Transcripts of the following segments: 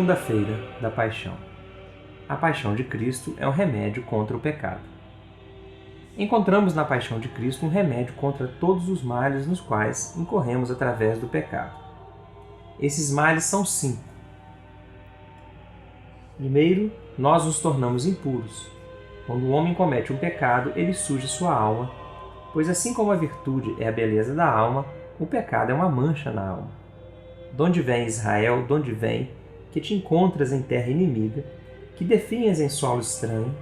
Segunda-feira da Paixão. A paixão de Cristo é um remédio contra o pecado. Encontramos na paixão de Cristo um remédio contra todos os males nos quais incorremos através do pecado. Esses males são 5. Primeiro, nós nos tornamos impuros. Quando o homem comete um pecado, ele suja sua alma, pois assim como a virtude é a beleza da alma, o pecado é uma mancha na alma. Donde vem, Israel, donde vem, que te encontras em terra inimiga, que definhas em solo estranho,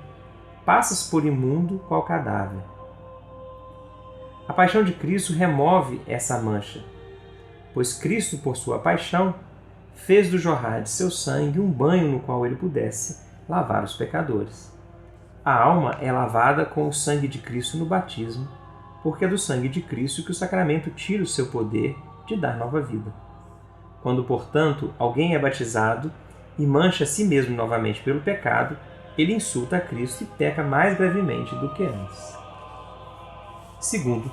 passas por imundo qual cadáver. A paixão de Cristo remove essa mancha, pois Cristo, por sua paixão, fez do jorrar de seu sangue um banho no qual ele pudesse lavar os pecadores. A alma é lavada com o sangue de Cristo no batismo, porque é do sangue de Cristo que o sacramento tira o seu poder de dar nova vida. Quando, portanto, alguém é batizado e mancha a si mesmo novamente pelo pecado, ele insulta a Cristo e peca mais gravemente do que antes. Segundo,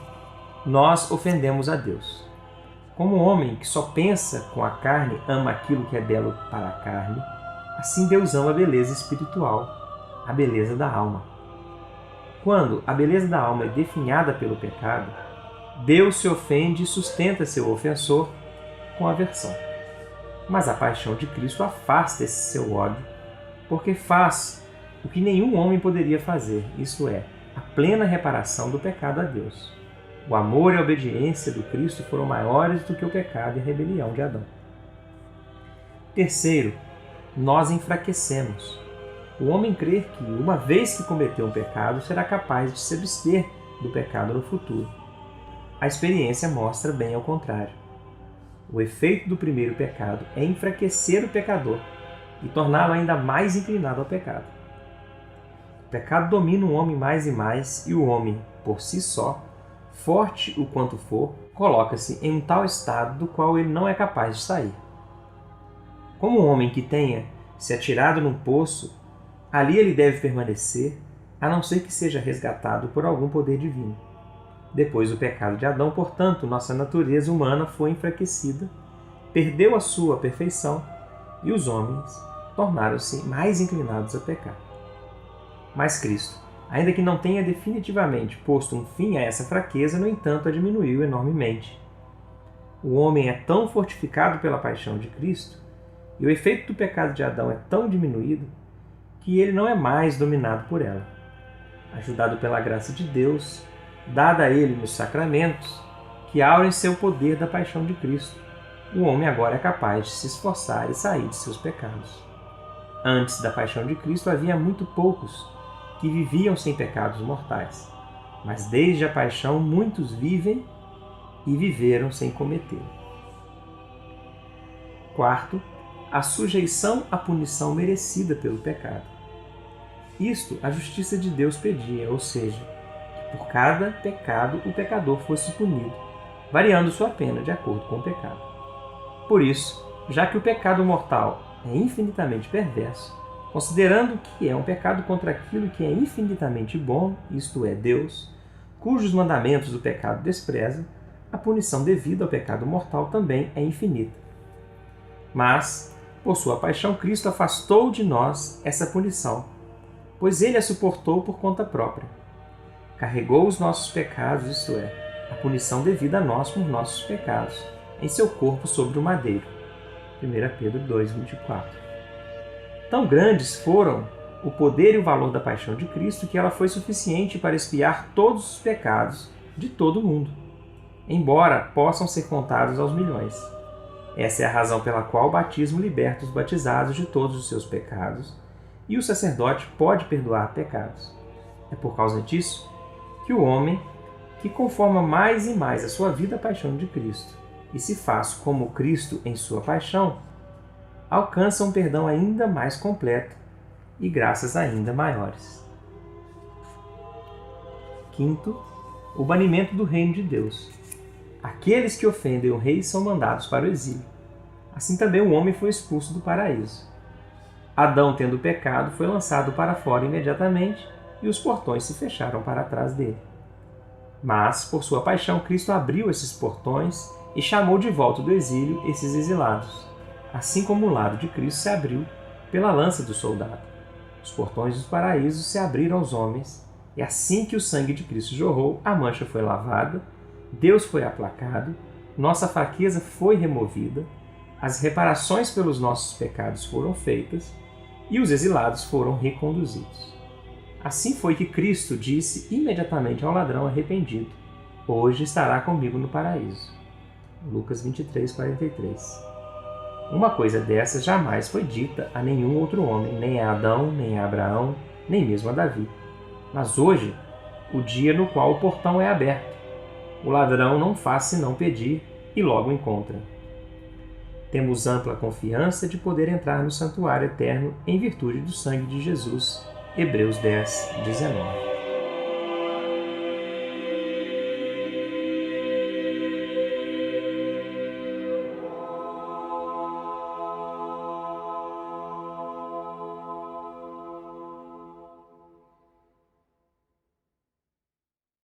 nós ofendemos a Deus. Como o homem que só pensa com a carne ama aquilo que é belo para a carne, assim Deus ama a beleza espiritual, a beleza da alma. Quando a beleza da alma é definhada pelo pecado, Deus se ofende e sustenta seu ofensor com aversão. Mas a paixão de Cristo afasta esse seu ódio, porque faz o que nenhum homem poderia fazer, isto é, a plena reparação do pecado a Deus. O amor e a obediência do Cristo foram maiores do que o pecado e a rebelião de Adão. Terceiro, nós enfraquecemos. O homem crê que, uma vez que cometeu um pecado, será capaz de se abster do pecado no futuro. A experiência mostra bem ao contrário. O efeito do primeiro pecado é enfraquecer o pecador e torná-lo ainda mais inclinado ao pecado. O pecado domina o homem mais e mais, e o homem, por si só, forte o quanto for, coloca-se em um tal estado do qual ele não é capaz de sair. Como um homem que tenha se atirado num poço, ali ele deve permanecer, a não ser que seja resgatado por algum poder divino. Depois do pecado de Adão, portanto, nossa natureza humana foi enfraquecida, perdeu a sua perfeição e os homens tornaram-se mais inclinados a pecar. Mas Cristo, ainda que não tenha definitivamente posto um fim a essa fraqueza, no entanto, a diminuiu enormemente. O homem é tão fortificado pela paixão de Cristo e o efeito do pecado de Adão é tão diminuído que ele não é mais dominado por ela. Ajudado pela graça de Deus, dada a ele nos sacramentos, que aurem seu poder da paixão de Cristo, o homem agora é capaz de se esforçar e sair de seus pecados. Antes da paixão de Cristo havia muito poucos que viviam sem pecados mortais, mas desde a paixão muitos vivem e viveram sem cometê-lo. Quarto, a sujeição à punição merecida pelo pecado. Isto a justiça de Deus pedia, ou seja, que por cada pecado o pecador fosse punido, variando sua pena de acordo com o pecado. Por isso, já que o pecado mortal é infinitamente perverso, considerando que é um pecado contra aquilo que é infinitamente bom, isto é, Deus, cujos mandamentos o pecado despreza, a punição devida ao pecado mortal também é infinita. Mas, por sua paixão, Cristo afastou de nós essa punição, pois ele a suportou por conta própria. Carregou os nossos pecados, isto é, a punição devida a nós por nossos pecados, em seu corpo sobre o madeiro. 1 Pedro 2,24. Tão grandes foram o poder e o valor da paixão de Cristo que ela foi suficiente para expiar todos os pecados de todo o mundo, embora possam ser contados aos milhões. Essa é a razão pela qual o batismo liberta os batizados de todos os seus pecados e o sacerdote pode perdoar pecados. É por causa disso que o homem, que conforma mais e mais a sua vida à paixão de Cristo e se faz como Cristo em sua paixão, alcança um perdão ainda mais completo e graças ainda maiores. Quinto, o banimento do reino de Deus. Aqueles que ofendem o rei são mandados para o exílio. Assim também o homem foi expulso do paraíso. Adão, tendo pecado, foi lançado para fora imediatamente e os portões se fecharam para trás dele. Mas, por sua paixão, Cristo abriu esses portões e chamou de volta do exílio esses exilados. assim como o lado de Cristo se abriu pela lança do soldado. Os portões dos paraísos se abriram aos homens, e assim que o sangue de Cristo jorrou, a mancha foi lavada, Deus foi aplacado, nossa fraqueza foi removida, as reparações pelos nossos pecados foram feitas e os exilados foram reconduzidos. Assim foi que Cristo disse imediatamente ao ladrão arrependido: hoje estará comigo no paraíso. Lucas 23, 43. Uma coisa dessas jamais foi dita a nenhum outro homem, nem a Adão, nem a Abraão, nem mesmo a Davi. Mas hoje, o dia no qual o portão é aberto, o ladrão não faz senão pedir e logo encontra. Temos ampla confiança de poder entrar no santuário eterno em virtude do sangue de Jesus. Hebreus 10, 19.